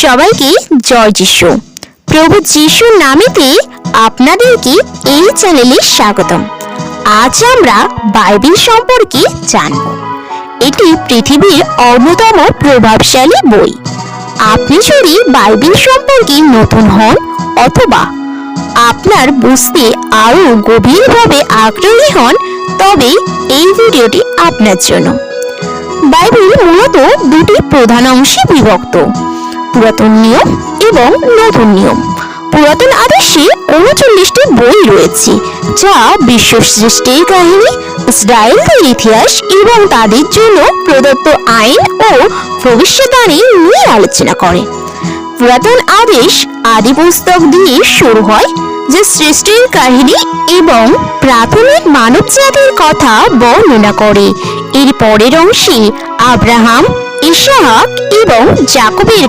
সবাইকে জয় যিশু। প্রভু যিশুর নামেতে আপনাদেরকে এই চ্যানেলে স্বাগতম। আজ আমরা বাইবেল সম্পর্কে জানব। এটি পৃথিবীর অন্যতম প্রভাবশালী বই। আপনি যদি বাইবেল সম্পর্কে নতুন হন অথবা আপনার বুঝতে আরো গভীরভাবে আগ্রহী হন, তবে এই ভিডিওটি আপনার জন্য। বাইবেল মূলত দুটি প্রধান অংশে বিভক্ত: পুরাতন নিয়ম এবং নতুন নিয়ম। পুরাতন আদেশে 39টি বই রয়েছে, যা বিশ্ব সৃষ্টির কাহিনী, ইসরায়েলদের ইতিহাস এবং তাদের জন্য প্রদত্ত আইন ও ভবিষ্যদ্বাণী নিয়ে আলোচনা করে। পুরাতন আদেশ আদি পুস্তক দিয়ে শুরু হয়, যা সৃষ্টির কাহিনী এবং প্রাথমিক মানবজাতির কথা বর্ণনা করে। এর পরের অংশে আব্রাহাম, ইসহাক এবং যাকবের